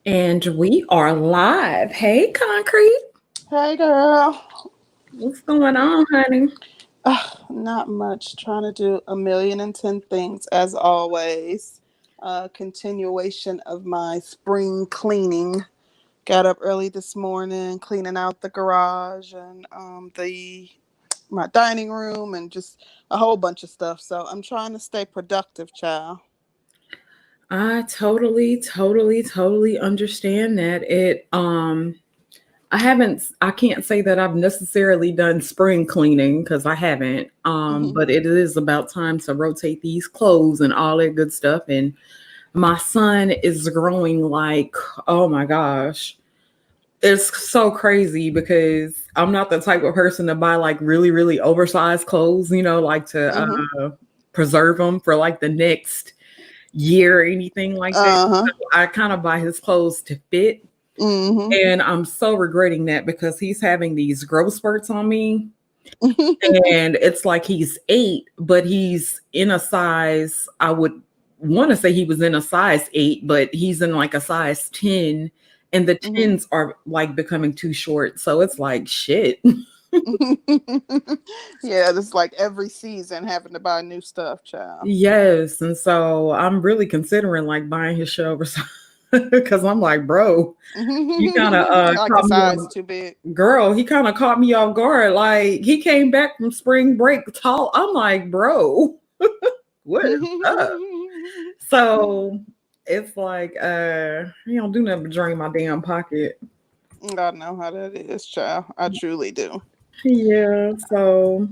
And we are live. Hey, Concrete. Hey girl. What's going on, honey? Not much. Trying to do 1,010,000 things as always. Continuation of my spring cleaning. Got up early this morning, cleaning out the garage and the my dining room and just a whole bunch of stuff. So I'm trying to stay productive, child. I totally understand that. I can't say that I've necessarily done spring cleaning because I haven't. Hmm. But it is about time to rotate these clothes and all that good stuff. And my son is growing like, oh my gosh. It's so crazy because I'm not the type of person to buy like really oversized clothes, like to Hmm. preserve them for like the next year or anything like that. Uh-huh. So I kind of buy his clothes to fit. Hmm. And I'm so regretting that because he's having these growth spurts on me. And it's like he's 8, but he's in a size, I would want to say he was in a size 8, but he's in like a size 10. And the Hmm. 10s are like becoming too short. So it's like shit. Yeah, it's like every season having to buy new stuff, child. Yes. And so I'm really considering like buying his shit over because I'm like, bro, you kind of Like the caught me size off too big. girl, he kind of caught me off guard. Like he came back from spring break tall. I'm like, bro, what is up? So it's like he don't do nothing but drain my damn pocket. I know how that is, child. I truly do. Yeah. So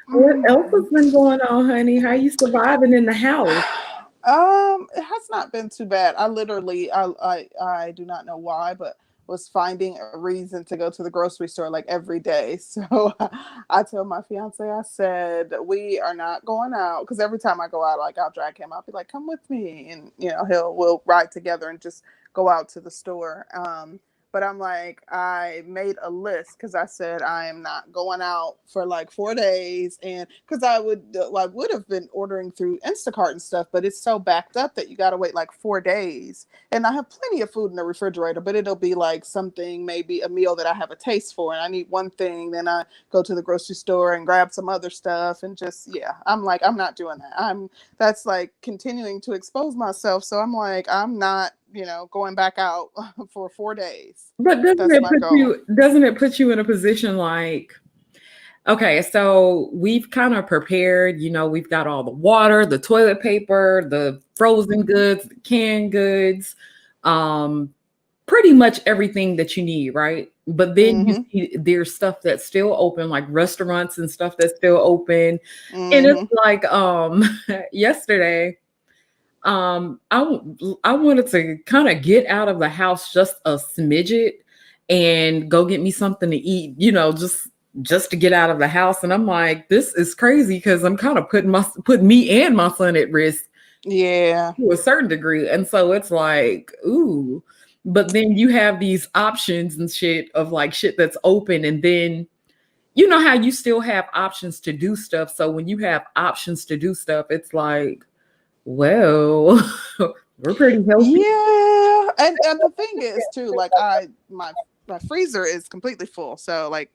what else has been going on, honey? How you surviving in the house? It has not been too bad. I literally, I do not know why, but was finding a reason to go to the grocery store like every day. So I told my fiance, I said, we are not going out because every time I go out, like I'll drag him. I'll be like, come with me, and we'll ride together and just go out to the store. But I'm like, I made a list because I said I am not going out for like 4 days, and because I would have been ordering through Instacart and stuff, but it's so backed up that you got to wait like 4 days. And I have plenty of food in the refrigerator, but it'll be like something, maybe a meal that I have a taste for, and I need one thing. Then I go to the grocery store and grab some other stuff, and just yeah, I'm like, I'm not doing that. That's like continuing to expose myself. So I'm like, I'm not going back out for 4 days. But That's my goal. doesn't it put you in a position like okay, so we've kind of prepared, we've got all the water, the toilet paper, the frozen goods, the canned goods, um, pretty much everything that you need, right? But then you Mm-hmm. see there's stuff that's still open, like restaurants and stuff that's still open. And it's Mm-hmm. like yesterday, I wanted to kind of get out of the house just a smidget and go get me something to eat, just to get out of the house. And I'm like, this is crazy because I'm kind of putting me and my son at risk Yeah. to a certain degree. And so it's like, ooh. But then you have these options and shit of like shit that's open. And then you know how you still have options to do stuff. So when you have options to do stuff, it's like, well, we're pretty healthy. Yeah, and the thing is too, like my freezer is completely full, so like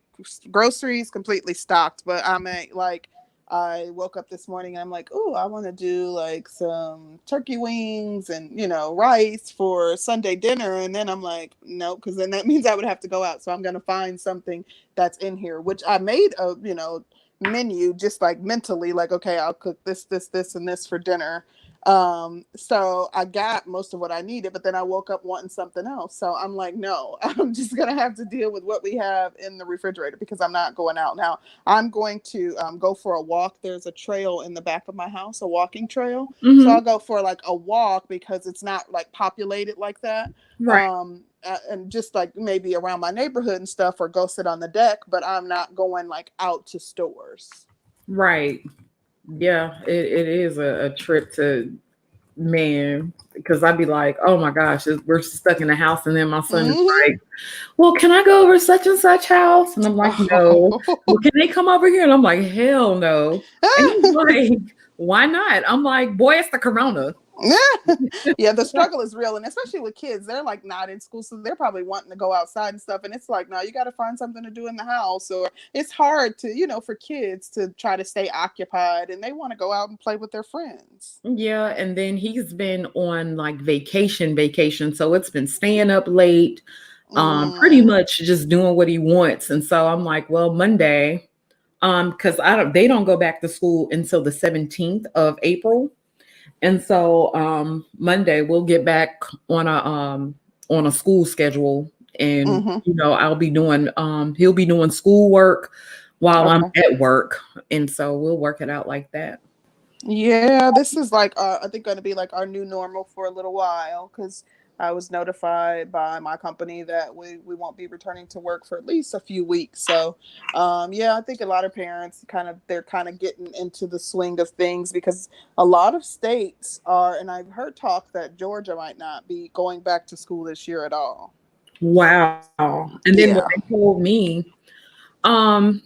groceries completely stocked. But like I woke up this morning and I'm like, oh, I want to do like some turkey wings and rice for Sunday dinner, and then I'm like, no, because then that means I would have to go out. So I'm gonna find something that's in here, which I made a menu just like mentally, like okay, I'll cook this and this for dinner. So I got most of what I needed, but then I woke up wanting something else. So I'm like, no, I'm just gonna have to deal with what we have in the refrigerator because I'm not going out now. I'm going to go for a walk. There's a trail in the back of my house, a walking trail. So Hmm. I'll go for like a walk because it's not like populated like that. Right. And just like maybe around my neighborhood and stuff, or go sit on the deck. But I'm not going like out to stores. Right. Yeah, it is a trip to man because I'd be like, oh my gosh, we're stuck in the house, and then my son is Mm-hmm. like, well, can I go over such and such house? And I'm like, no. Well, can they come over here? And I'm like, hell no. And he's like, why not? I'm like, boy, it's the corona. Yeah, the struggle is real, and especially with kids, they're like not in school, so they're probably wanting to go outside and stuff, and it's like, no, you got to find something to do in the house, or it's hard to, for kids to try to stay occupied, and they want to go out and play with their friends. Yeah, and then he's been on like vacation, so it's been staying up late, pretty Mm, much just doing what he wants. And so I'm like, well, Monday, because they don't go back to school until the 17th of April. And so Monday we'll get back on a school schedule, and mm-hmm. I'll be doing he'll be doing schoolwork while I'm Okay. at work, and so we'll work it out like that. Yeah, this is like I think going to be like our new normal for a little while, because I was notified by my company that we won't be returning to work for at least a few weeks. So, yeah, I think a lot of parents they're kind of getting into the swing of things, because a lot of states are, and I've heard talk that Georgia might not be going back to school this year at all. Wow. And then what Yeah. they told me, um,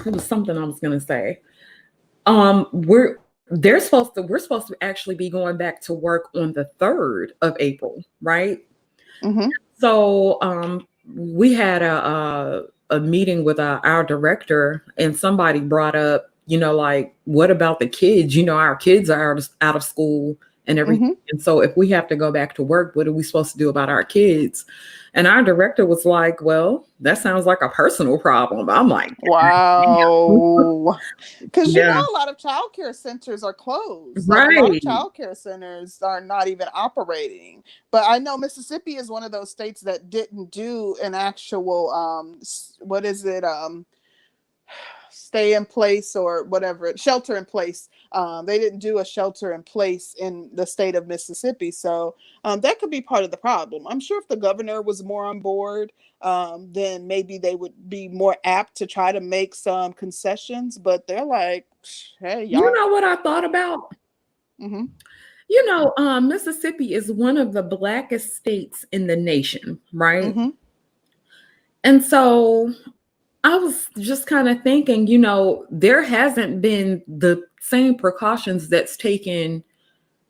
it was something I was gonna say. We're supposed to actually be going back to work on the 3rd of April, right? Mm-hmm. So we had a meeting with our director, and somebody brought up, like, what about the kids? Our kids are out of school and everything. Mm-hmm. And so if we have to go back to work, what are we supposed to do about our kids? And our director was like, well, that sounds like a personal problem. I'm like, Wow. Because yeah, a lot of childcare centers are closed. Like a lot of right. childcare centers are not even operating. But I know Mississippi is one of those states that didn't do an actual what is it? Stay in place or whatever, shelter in place. They didn't do a shelter in place in the state of Mississippi. So that could be part of the problem. I'm sure if the governor was more on board, then maybe they would be more apt to try to make some concessions. But they're like, hey, You y'all. know what I thought about? Mm-hmm. Mississippi is one of the blackest states in the nation, right? Mm-hmm. And so I was just kind of thinking, there hasn't been the same precautions that's taken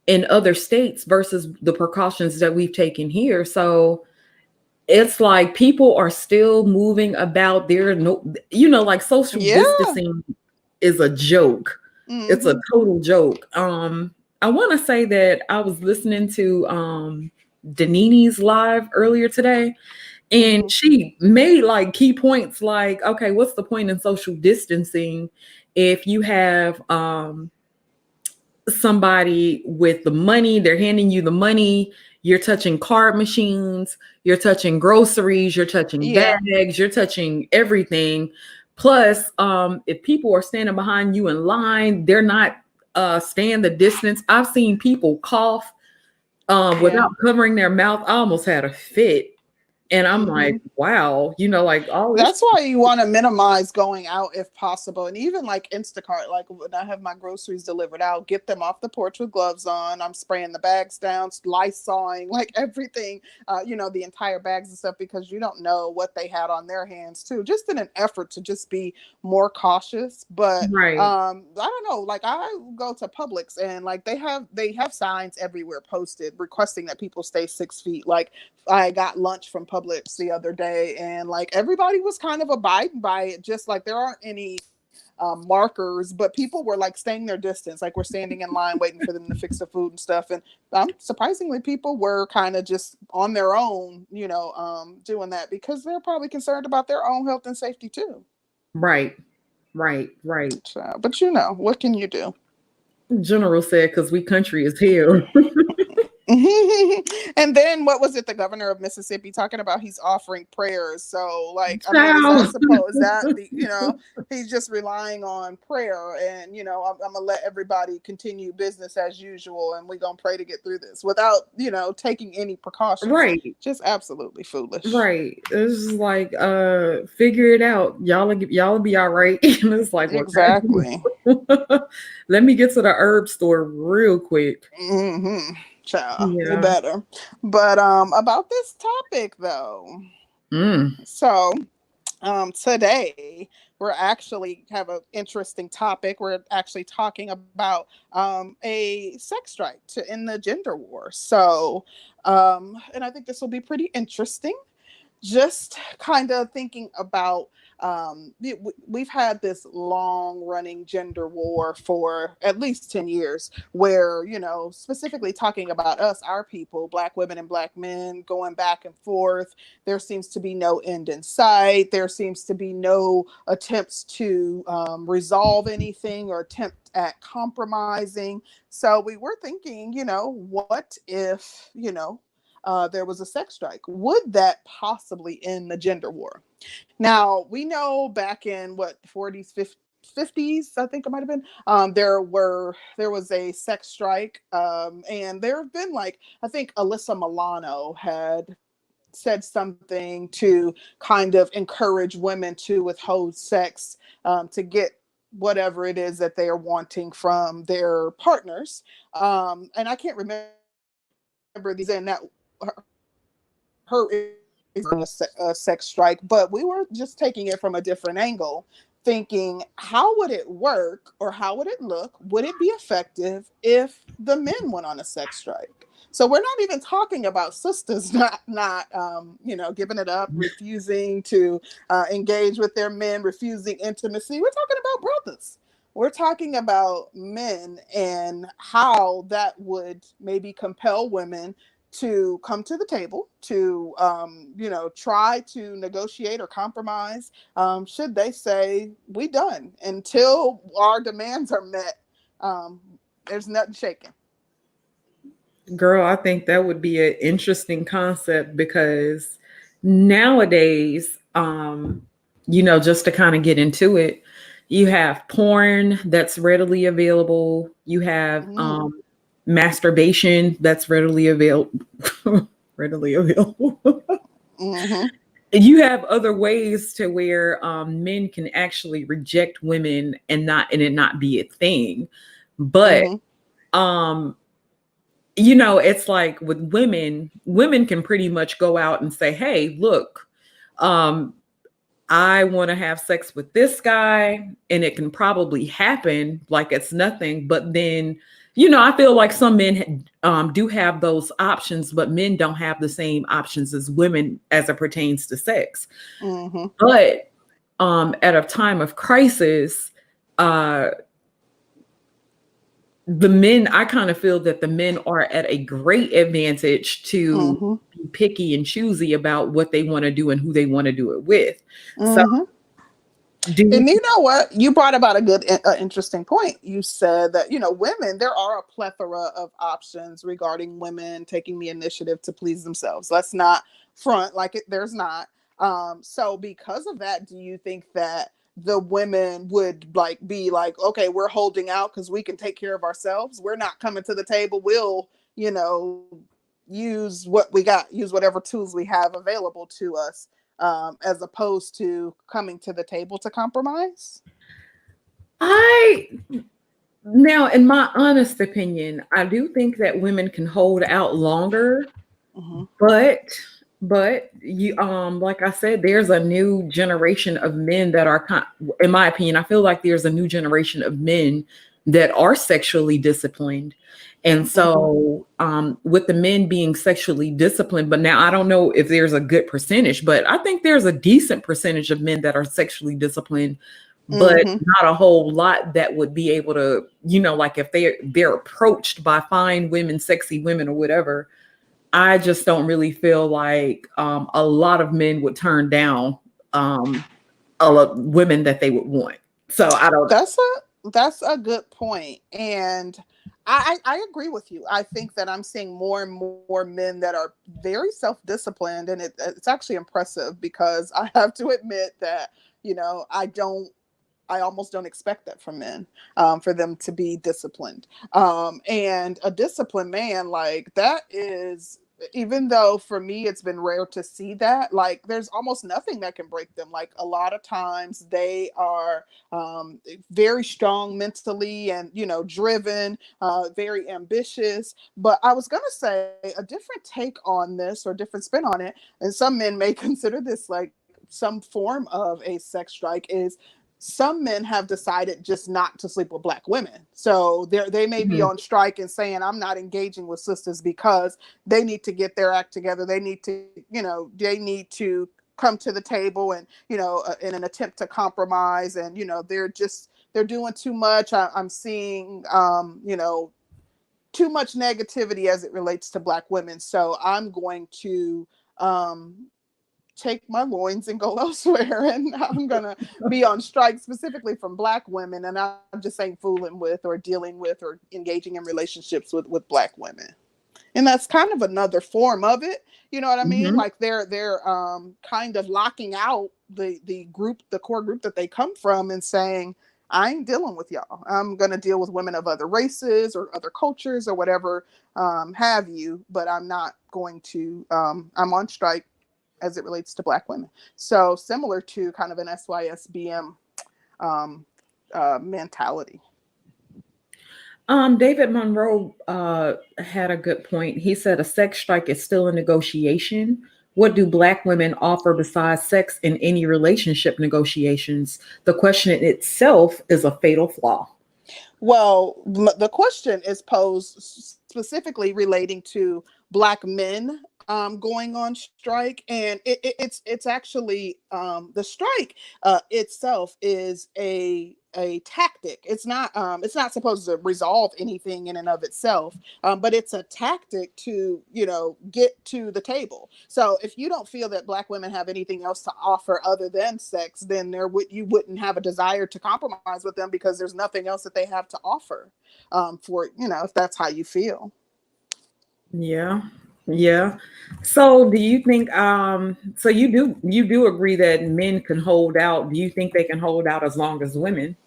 in other states versus the precautions that we've taken here. So it's like people are still moving about. Like social Yeah. distancing is a joke. It's a Mm-hmm. total joke. I want to say that I was listening to Danini's live earlier today, and Mm-hmm. she made like key points like, okay, what's the point in social distancing if you have somebody with the money, they're handing you the money, you're touching card machines, you're touching groceries, you're touching Yeah. bags, you're touching everything. Plus, if people are standing behind you in line, they're not staying the distance. I've seen people cough Yeah. without covering their mouth. I almost had a fit. And I'm Mm-hmm. like, wow, like all this. That's why you want to minimize going out if possible. And even like Instacart, like when I have my groceries delivered, I'll get them off the porch with gloves on. I'm spraying the bags down, Lysawing, like everything, the entire bags and stuff, because you don't know what they had on their hands too, just in an effort to just be more cautious. But Right. I don't know, like I go to Publix, and like they have signs everywhere posted requesting that people stay 6 feet. Like I got lunch from Publix the other day, and like everybody was kind of abiding by it. Just like there aren't any markers, but people were like staying their distance. Like we're standing in line waiting for them to fix the food and stuff. And surprisingly, people were kind of just on their own, doing that, because they're probably concerned about their own health and safety too. Right. Right. Right. So, but what can you do? General said, because we country is here. And then what was it? The governor of Mississippi talking about he's offering prayers. So, like, I mean, Child. is that he's just relying on prayer, and I'm gonna let everybody continue business as usual, and we're gonna pray to get through this without taking any precautions. Right. Just absolutely foolish. Right. It's just like, figure it out. Y'all be all right. And it's like, well, Exactly. let me get to the herb store real quick. Mm-hmm. Child, you Yeah. better. But about this topic though. Mm. So Today we're actually have an interesting topic. We're actually talking about a sex strike to end the gender war. So, and I think this will be pretty interesting, just kind of thinking about we've had this long running gender war for at least 10 years where, specifically talking about us, our people, black women and black men, going back and forth. There seems to be no end in sight. There seems to be no attempts to resolve anything or attempt at compromising. So we were thinking, what if, there was a sex strike? Would that possibly end the gender war? Now, we know back in what, 40s, 50s, I think it might have been, there was a sex strike, and there have been, like, I think Alyssa Milano had said something to kind of encourage women to withhold sex, to get whatever it is that they are wanting from their partners. And I can't remember these in that her a sex strike, but we were just taking it from a different angle, thinking, how would it work or how would it look? Would it be effective if the men went on a sex strike? So we're not even talking about sisters not giving it up, refusing to engage with their men, refusing intimacy. We're talking about brothers. We're talking about men and how that would maybe compel women to come to the table to try to negotiate or compromise, should they say we done until our demands are met. There's nothing shaking. Girl, I think that would be an interesting concept because nowadays, just to kind of get into it, you have porn that's readily available. You have Mm. masturbation that's readily available. Readily available. Mm-hmm. You have other ways to where men can actually reject women and it not be a thing. But Mm-hmm. um it's like with women can pretty much go out and say, hey, look, um, I want to have sex with this guy, and it can probably happen like it's nothing. But then, I feel like some men do have those options, but men don't have the same options as women as it pertains to sex. Mm-hmm. But at a time of crisis, uh, the men, I kind of feel that the men are at a great advantage to Mm-hmm. be picky and choosy about what they want to do and who they want to do it with. So, Mm-hmm. do you And you know what? You brought about a good, interesting point. You said that, women, there are a plethora of options regarding women taking the initiative to please themselves. Let's not front like there's not. So because of that, do you think that the women would be like, okay, we're holding out because we can take care of ourselves. We're not coming to the table. We'll, use what we got, use whatever tools we have available to us, as opposed to coming to the table to compromise? I now, in my honest opinion, I do think that women can hold out longer, Mm-hmm. but you like I said, there's a new generation of men that are in my opinion, I feel like there's a new generation of men that are sexually disciplined. And Mm-hmm. so with the men being sexually disciplined, but now I don't know if there's a good percentage, but I think there's a decent percentage of men that are sexually disciplined, but Mm-hmm. not a whole lot that would be able to, like if they're approached by fine women, sexy women or whatever. I just don't really feel like a lot of men would turn down a lot of women that they would want. So I don't. That's a good point, and I agree with you. I think that I'm seeing more and more men that are very self-disciplined, and it's actually impressive because I have to admit that, I almost don't expect that from men, for them to be disciplined. And a disciplined man, like that is, even though for me it's been rare to see that, like there's almost nothing that can break them. Like a lot of times they are very strong mentally and, driven, very ambitious. But I was going to say a different take on this or different spin on it. And some men may consider this like some form of a sex strike is some men have decided just not to sleep with Black women. So they may be on strike and saying, I'm not engaging with sisters because they need to get their act together. They need to, they need to come to the table and, in an attempt to compromise. And, they're doing too much. I'm seeing, too much negativity as it relates to Black women. So I'm going to, take my loins and go elsewhere, and I'm gonna be on strike specifically from Black women, and I'm just saying fooling with or dealing with or engaging in relationships with Black women. And that's kind of another form of it, you know what I mean? Like they're kind of locking out the group, the core group that they come from, and saying, I ain't dealing with y'all. I'm gonna deal with women of other races or other cultures or whatever have you, but I'm not going to I'm on strike as it relates to Black women. So similar to kind of an SYSBM mentality. David Monroe had a good point. He said a sex strike is still a negotiation. What do Black women offer besides sex in any relationship negotiations? The question in itself is a fatal flaw. Well, the question is posed specifically relating to Black men going on strike, and it's actually the strike itself is a tactic. It's not supposed to resolve anything in and of itself, but it's a tactic to get to the table. So if you don't feel that Black women have anything else to offer other than sex, then you wouldn't have a desire to compromise with them because there's nothing else that they have to offer for if that's how you feel. Yeah. So do you think so you do agree that men can hold out? Do you think they can hold out as long as women?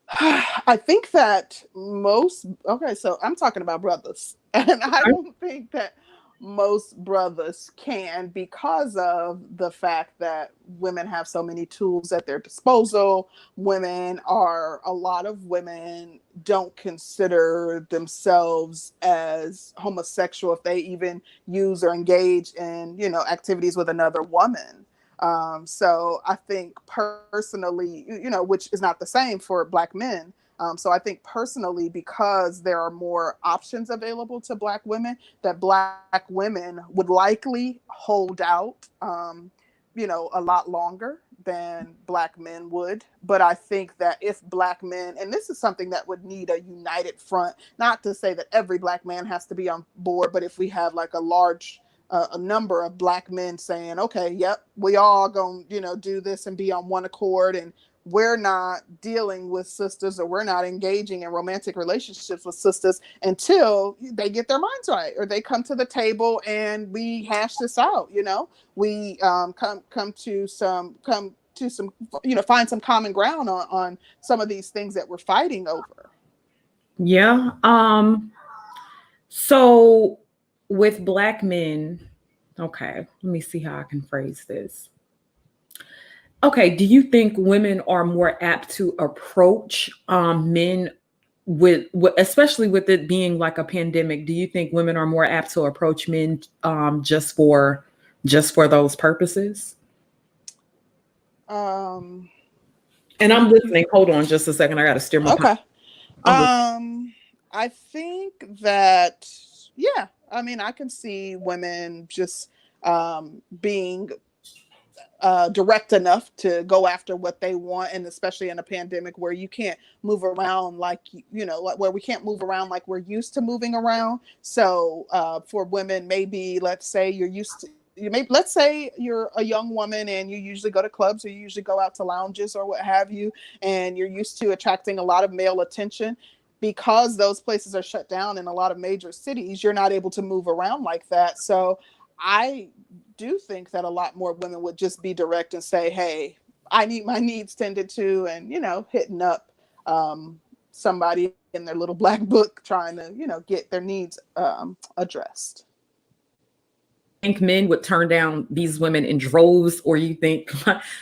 I think that so I'm talking about brothers, and I don't think that most brothers can, because of the fact that women have so many tools at their disposal. A lot of women don't consider themselves as homosexual if they even use or engage in, activities with another woman. So I think personally, which is not the same for Black men. So I think personally, because there are more options available to Black women, that Black women would likely hold out, a lot longer than Black men would. But I think that if Black men, and this is something that would need a united front, not to say that every Black man has to be on board, but if we have like a number of Black men saying, okay, yep, we all gonna, do this and be on one accord, and we're not dealing with sisters, or we're not engaging in romantic relationships with sisters until they get their minds right, or they come to the table and we hash this out. We come to some, find some common ground on some of these things that we're fighting over. Yeah. So with Black men, okay, let me see how I can phrase this. Okay, do you think women are more apt to approach men with, especially with it being like a pandemic? Do you think women are more apt to approach men just for those purposes? And I'm listening. Hold on just a second. I got to steer my okay. I think that, yeah, I mean, I can see women just being direct enough to go after what they want, and especially in a pandemic where you can't move around like where we can't move around like we're used to moving around. So for women, maybe let's say let's say you're a young woman and you usually go to clubs, or you usually go out to lounges or what have you, and you're used to attracting a lot of male attention. Because those places are shut down in a lot of major cities, you're not able to move around like that. So I do think that a lot more women would just be direct and say, hey, I need my needs tended to, and, hitting up somebody in their little black book trying to, get their needs addressed. Think men would turn down these women in droves, or you think,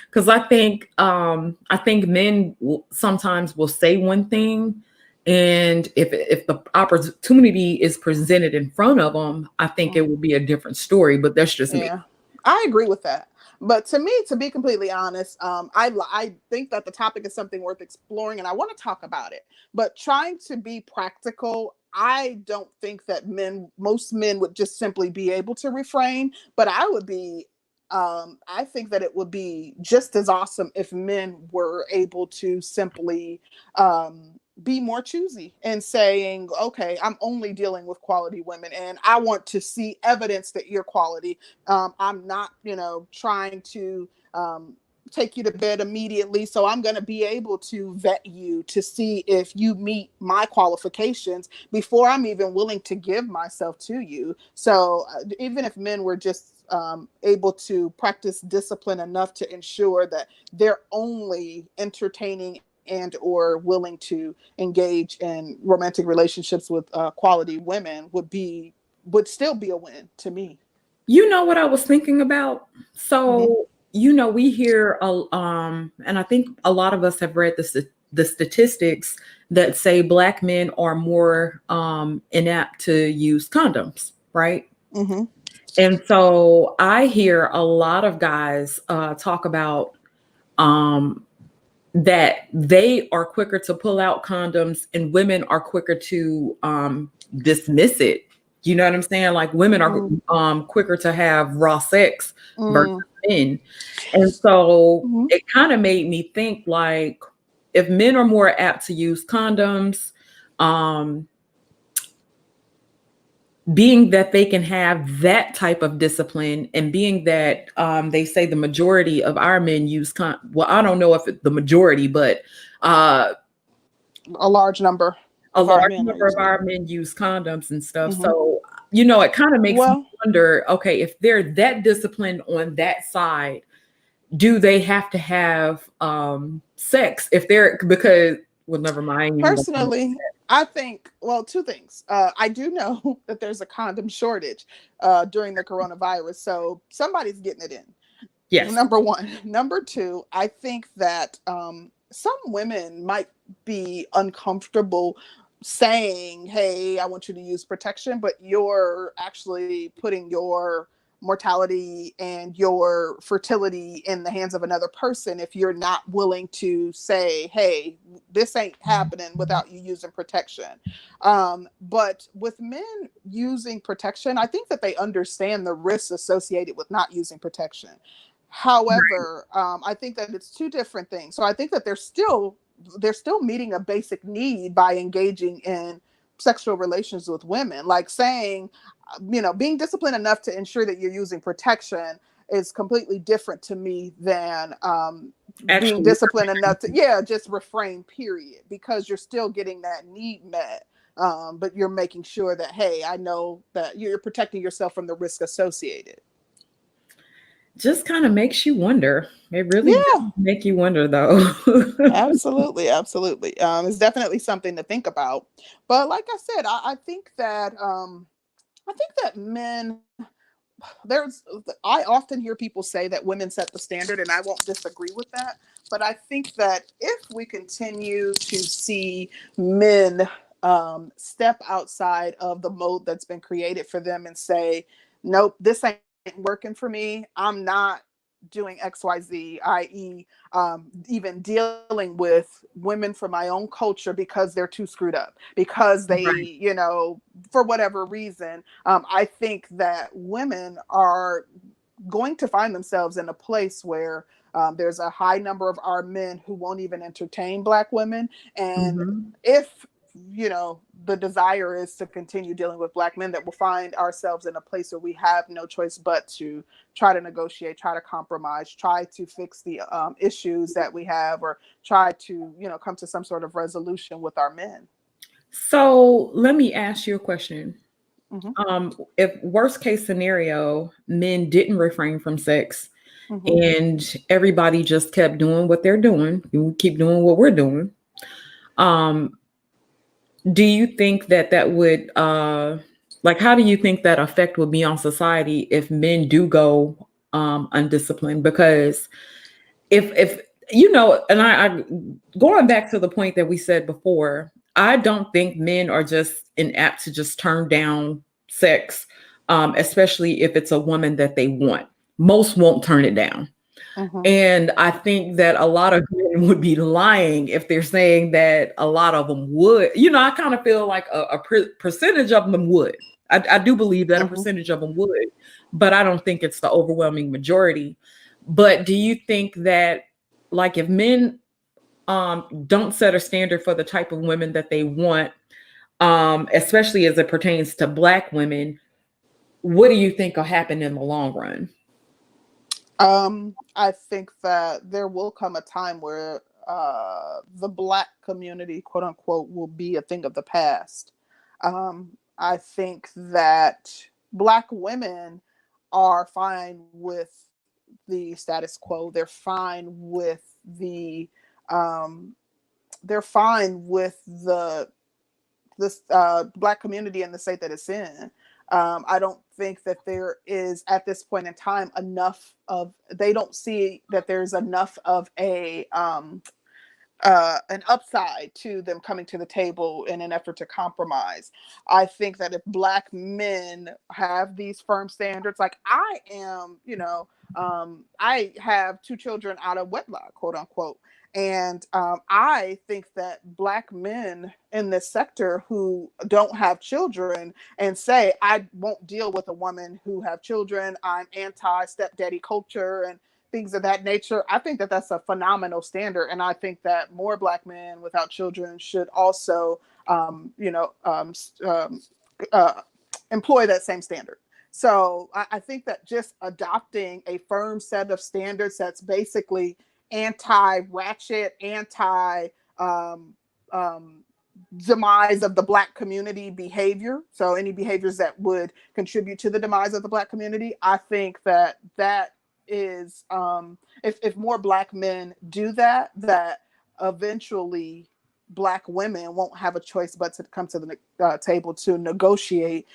because I think men sometimes will say one thing, and if the opportunity is presented in front of them, I think it will be a different story. But that's just me. I agree with that. But to me, to be completely honest, I think that the topic is something worth exploring, and I want to talk about it. But trying to be practical, I don't think that most men would just simply be able to refrain. But I would be, I think that it would be just as awesome if men were able to simply be more choosy and saying, okay, I'm only dealing with quality women, and I want to see evidence that you're quality. I'm not, trying to take you to bed immediately. So I'm going to be able to vet you to see if you meet my qualifications before I'm even willing to give myself to you. So even if men were just able to practice discipline enough to ensure that they're only entertaining and or willing to engage in romantic relationships with quality women would still be a win to me. You know what I was thinking about? So, we hear, and I think a lot of us have read the statistics that say Black men are more inapt to use condoms, right? Mm-hmm. And so I hear a lot of guys talk about that they are quicker to pull out condoms and women are quicker to dismiss it. You know what I'm saying? Like women are quicker to have raw sex versus men. And so it kind of made me think like if men are more apt to use condoms, being that they can have that type of discipline and being that they say the majority of our men use well, I don't know if it's the majority, but a large number of our men use condoms and stuff. So, it kind of makes me wonder, okay, if they're that disciplined on that side, do they have to have sex because never mind. Personally, I think, two things. I do know that there's a condom shortage during the coronavirus, so somebody's getting it in. Yes. Number one. Number two, I think that some women might be uncomfortable saying, hey, I want you to use protection, but you're actually putting your mortality and your fertility in the hands of another person if you're not willing to say, hey, this ain't happening without you using protection. But with men using protection, I think that they understand the risks associated with not using protection. However, I think that it's two different things. So I think that they're still meeting a basic need by engaging in sexual relations with women, like saying, being disciplined enough to ensure that you're using protection is completely different to me than being disciplined enough to just refrain, period, because you're still getting that need met. But you're making sure that, hey, I know that you're protecting yourself from the risk associated. Just kind of makes you wonder. It really does make you wonder, though. Absolutely. It's definitely something to think about. But like I said, I think that men, I often hear people say that women set the standard, and I won't disagree with that. But I think that if we continue to see men step outside of the mold that's been created for them and say, nope, this ain't working for me, I'm not doing XYZ, i.e., even dealing with women from my own culture because they're too screwed up, because they, for whatever reason, I think that women are going to find themselves in a place where there's a high number of our men who won't even entertain Black women. And if the desire is to continue dealing with Black men, that we'll find ourselves in a place where we have no choice but to try to negotiate, try to compromise, try to fix the issues that we have, or try to, come to some sort of resolution with our men. So let me ask you a question. If worst case scenario, men didn't refrain from sex and everybody just kept doing what they're doing, we keep doing what we're doing, do you think that would, how do you think that effect would be on society if men do go undisciplined? Because if and I going back to the point that we said before, I don't think men are just inapt to just turn down sex, especially if it's a woman that they want. Most won't turn it down. Mm-hmm. And I think that a lot of men would be lying if they're saying that a lot of them would. I kind of feel like a percentage of them would. I do believe that a Mm-hmm. percentage of them would, but I don't think it's the overwhelming majority. But do you think that, like, if men don't set a standard for the type of women that they want, especially as it pertains to Black women, what do you think will happen in the long run? I think that there will come a time where the Black community, quote unquote, will be a thing of the past. I think that Black women are fine with the status quo. Um, they're fine with this Black community and the state that it's in. I don't think that there is at this point in time they don't see that there's enough of an upside to them coming to the table in an effort to compromise. I think that if Black men have these firm standards, like I am, I have 2 children out of wedlock, quote unquote. And I think that Black men in this sector who don't have children and say, I won't deal with a woman who have children, I'm anti stepdaddy culture and things of that nature. I think that that's a phenomenal standard. And I think that more Black men without children should also, uh, employ that same standard. So I think that just adopting a firm set of standards that's basically anti-ratchet, anti demise of the Black community behavior. So any behaviors that would contribute to the demise of the Black community, I think that is if more Black men do that, that eventually Black women won't have a choice but to come to the table to negotiate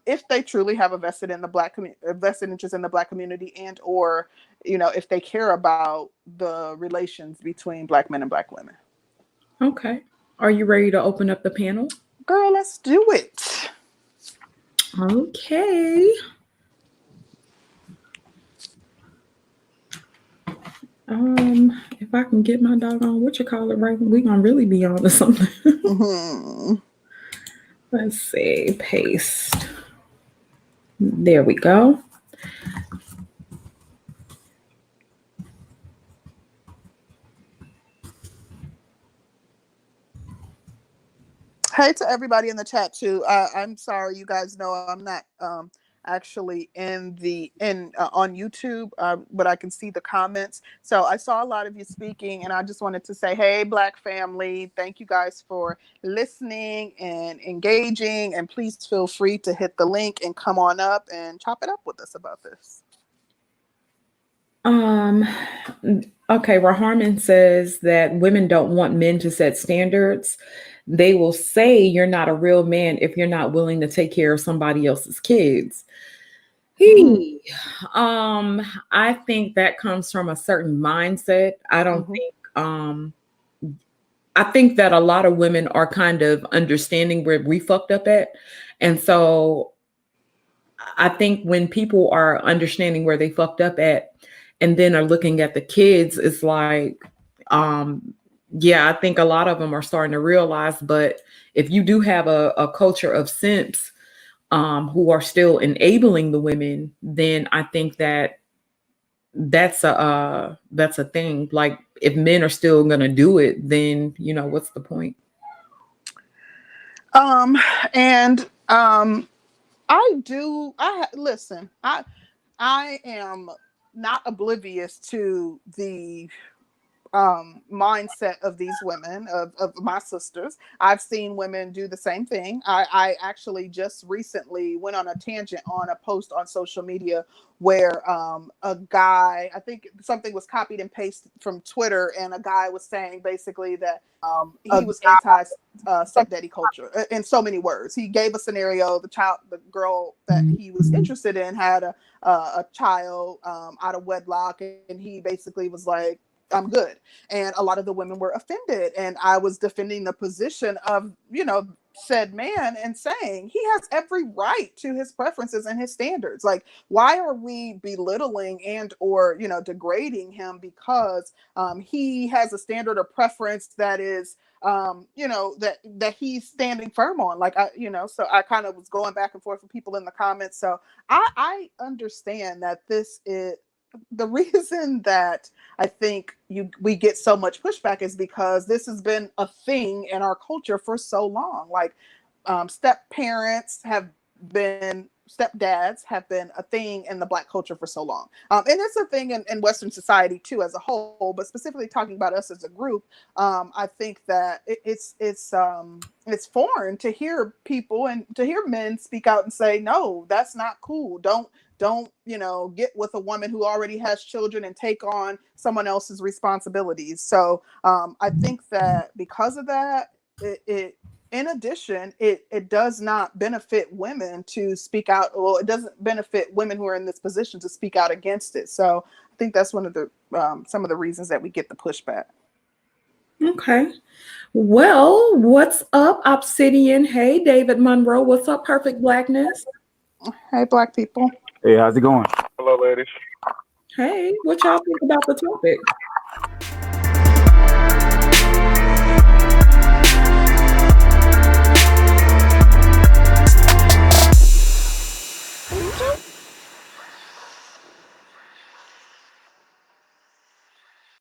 if they truly have a vested vested interest in the Black community, and or if they care about the relations between Black men and Black women. Okay. Are you ready to open up the panel? Girl, let's do it. Okay. If I can get my doggone right, we gonna really be on to something. Mm-hmm. Let's see, paste. There we go. Hey to everybody in the chat too. I'm sorry, you guys know I'm not actually in on YouTube, but I can see the comments. So I saw a lot of you speaking, and I just wanted to say, hey, Black family, thank you guys for listening and engaging, and please feel free to hit the link and come on up and chop it up with us about this. Okay, Raharman says that women don't want men to set standards. They will say you're not a real man if you're not willing to take care of somebody else's kids. I think that comes from a certain mindset. I don't think I think that a lot of women are kind of understanding where we fucked up at. And so I think when people are understanding where they fucked up at and then are looking at the kids, it's like, yeah, I think a lot of them are starting to realize. But if you do have a culture of simps who are still enabling the women, then I think that that's a thing. Like, if men are still gonna do it, then what's the point? Listen, I am not oblivious to the mindset of these women, of my sisters. I've seen women do the same thing. I actually just recently went on a tangent on a post on social media where a guy, I think something was copied and pasted from Twitter, and a guy was saying basically that he was anti stepdaddy culture in so many words. He gave a scenario: the girl that he was interested in had a child out of wedlock, and he basically was like, I'm good. And a lot of the women were offended. And I was defending the position of, said man and saying he has every right to his preferences and his standards. Like, why are we belittling and or, degrading him because he has a standard of preference that is that he's standing firm on. Like, so I kind of was going back and forth with people in the comments. So I understand that this is the reason that I think we get so much pushback is because this has been a thing in our culture for so long. Like, stepdads have been a thing in the Black culture for so long, and it's a thing in Western society too as a whole. But specifically talking about us as a group, I think that it's foreign to hear people and to hear men speak out and say, no, that's not cool. Don't get with a woman who already has children and take on someone else's responsibilities. So I think that because of that, it in addition, it does not benefit women to speak out. Well, it doesn't benefit women who are in this position to speak out against it. So I think that's one of the some of the reasons that we get the pushback. Okay. Well, what's up, Obsidian? Hey, David Monroe. What's up, Perfect Blackness? Hey, Black people. Hey, how's it going? Hello, ladies. Hey, what y'all think about the topic?